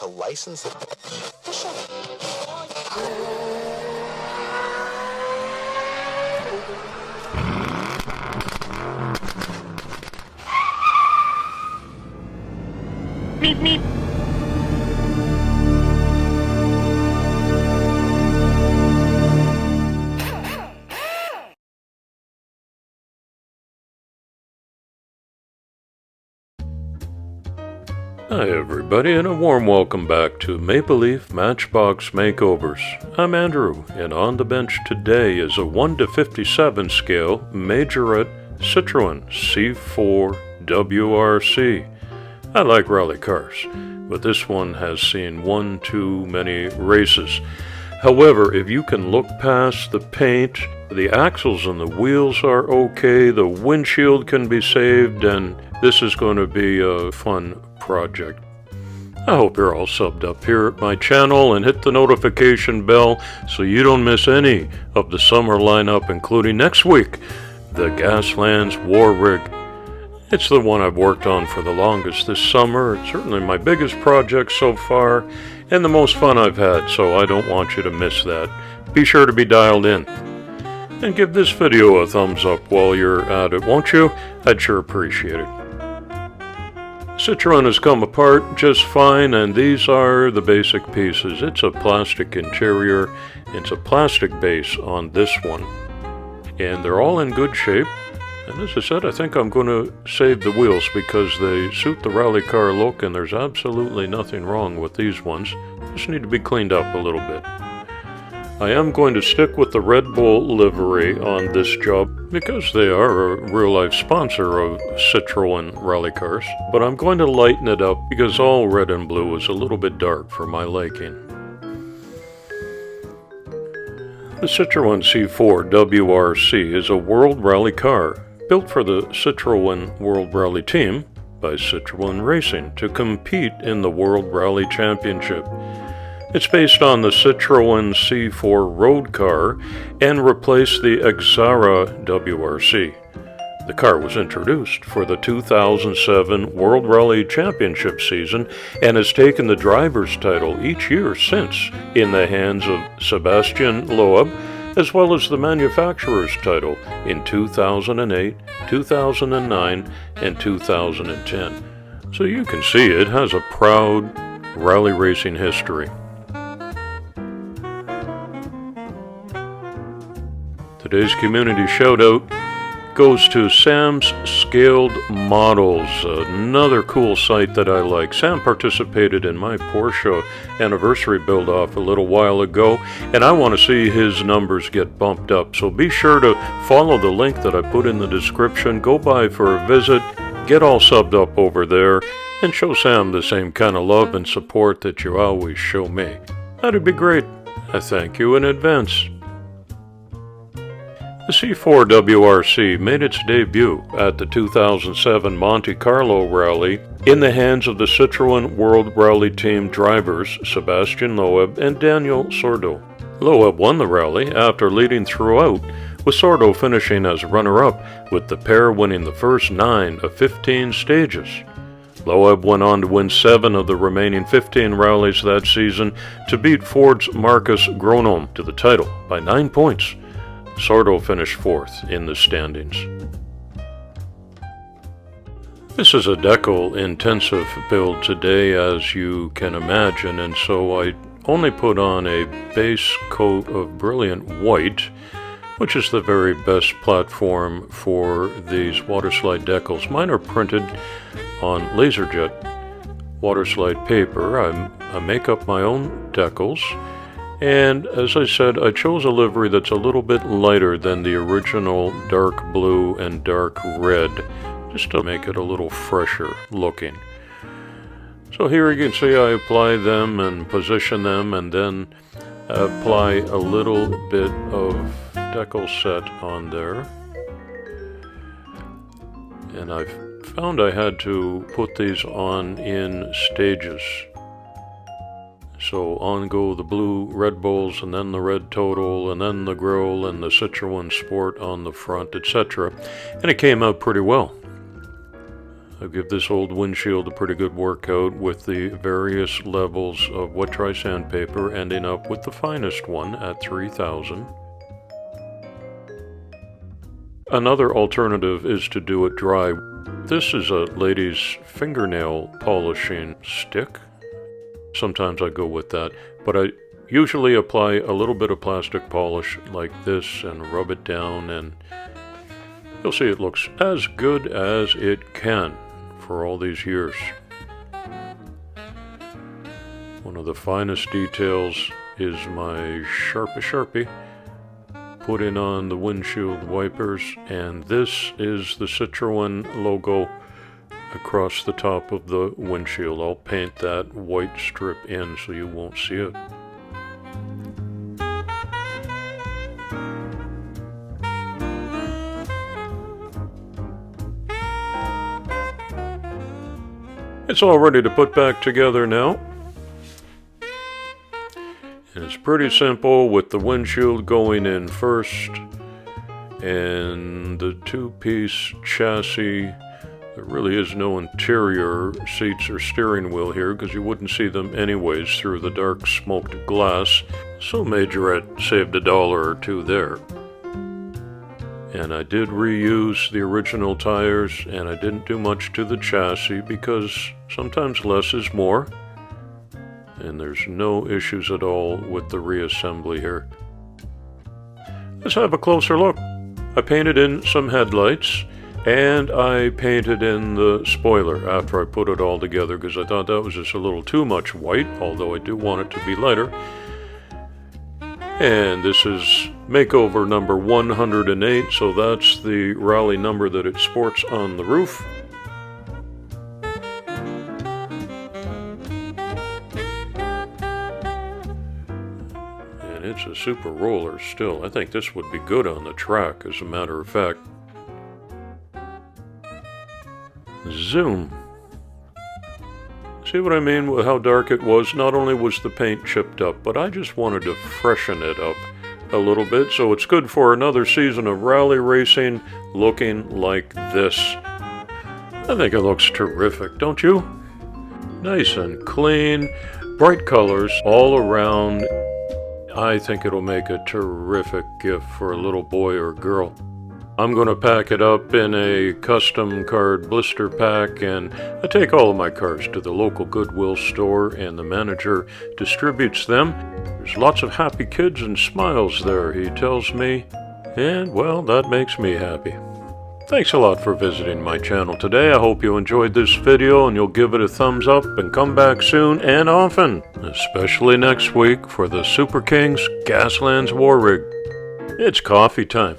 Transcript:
to license it. Meep, meep. Hi everybody, and a warm welcome back to Maple Leaf Matchbox Makeovers. I'm Andrew, and on the bench today is a 1 to 57 scale Majorette Citroën C4 WRC. I like rally cars, but this one has seen one too many races. However, if you can look past the paint, the axles and the wheels are okay, the windshield can be saved, and this is going to be a fun project. I hope you're all subbed up here at my channel and hit the notification bell so you don't miss any of the summer lineup, including next week, the Gaslands War Rig. It's the one I've worked on for the longest this summer. It's certainly my biggest project so far and the most fun I've had, so I don't want you to miss that. Be sure to be dialed in. And give this video a thumbs up while you're at it, won't you? I'd sure appreciate it. Citroën has come apart just fine, and these are the basic pieces. It's a plastic interior, it's a plastic base on this one, and they're all in good shape. And as I said, I think I'm going to save the wheels because they suit the rally car look, and there's absolutely nothing wrong with these ones. Just need to be cleaned up a little bit. I am going to stick with the Red Bull livery on this job because they are a real-life sponsor of Citroën rally cars, but I'm going to lighten it up because all red and blue is a little bit dark for my liking. The Citroën C4 WRC is a World Rally car built for the Citroën World Rally Team by Citroën Racing to compete in the World Rally Championship. It's based on the Citroën C4 road car and replaced the Xsara WRC. The car was introduced for the 2007 World Rally Championship season and has taken the driver's title each year since in the hands of Sébastien Loeb, as well as the manufacturer's title in 2008, 2009, and 2010. So you can see it has a proud rally racing history. Today's community shout-out goes to Sam's Scaled Models, another cool site that I like. Sam participated in my Porsche anniversary build-off a little while ago, and I want to see his numbers get bumped up. So be sure to follow the link that I put in the description. Go by for a visit, get all subbed up over there, and show Sam the same kind of love and support that you always show me. That'd be great. I thank you in advance. The C4 WRC made its debut at the 2007 Monte Carlo Rally in the hands of the Citroën World Rally Team drivers Sébastien Loeb and Daniel Sordo. Loeb won the rally after leading throughout, with Sordo finishing as runner-up, with the pair winning the first 9 of 15 stages. Loeb went on to win 7 of the remaining 15 rallies that season to beat Ford's Marcus Grönholm to the title by 9 points. Sordo finished 4th in the standings. This is a decal-intensive build today, as you can imagine, and so I only put on a base coat of brilliant white, which is the very best platform for these waterslide decals. Mine are printed on LaserJet waterslide paper. I make up my own decals. And as I said, I chose a livery that's a little bit lighter than the original dark blue and dark red, just to make it a little fresher looking. So here you can see I apply them and position them, and then apply a little bit of decal set on there. And I found I had to put these on in stages. So on go the blue Red Bulls, and then the Red Total, and then the Grill, and the Citroën Sport on the front, etc. And it came out pretty well. I'll give this old windshield a pretty good workout with the various levels of wet dry sandpaper, ending up with the finest one at 3000. Another alternative is to do it dry. This is a lady's fingernail polishing stick. Sometimes I go with that, but I usually apply a little bit of plastic polish like this and rub it down, and you'll see it looks as good as it can for all these years. One of the finest details is my Sharpie putting on the windshield wipers, and this is the Citroën logo across the top of the windshield. I'll paint that white strip in so you won't see it. It's all ready to put back together now. And it's pretty simple, with the windshield going in first and the two-piece chassis. There really is no interior seats or steering wheel here because you wouldn't see them anyways through the dark smoked glass. So Majorette saved $1 or $2 there. And I did reuse the original tires, and I didn't do much to the chassis because sometimes less is more. And there's no issues at all with the reassembly here. Let's have a closer look. I painted in some headlights, and I painted in the spoiler after I put it all together because I thought that was just a little too much white, although I do want it to be lighter. And this is makeover number 108, so that's the rally number that it sports on the roof. And it's a super roller still. I think this would be good on the track, as a matter of fact. Zoom. See what I mean with how dark it was? Not only was the paint chipped up, but I just wanted to freshen it up a little bit, so it's good for another season of rally racing looking like this. I think it looks terrific, don't you? Nice and clean, bright colors all around. I think it'll make a terrific gift for a little boy or girl. I'm going to pack it up in a custom card blister pack, and I take all of my cards to the local Goodwill store, and the manager distributes them. There's lots of happy kids and smiles there, he tells me, and well, that makes me happy. Thanks a lot for visiting my channel today. I hope you enjoyed this video and you'll give it a thumbs up and come back soon and often, especially next week for the Super Kings Gaslands War Rig. It's coffee time.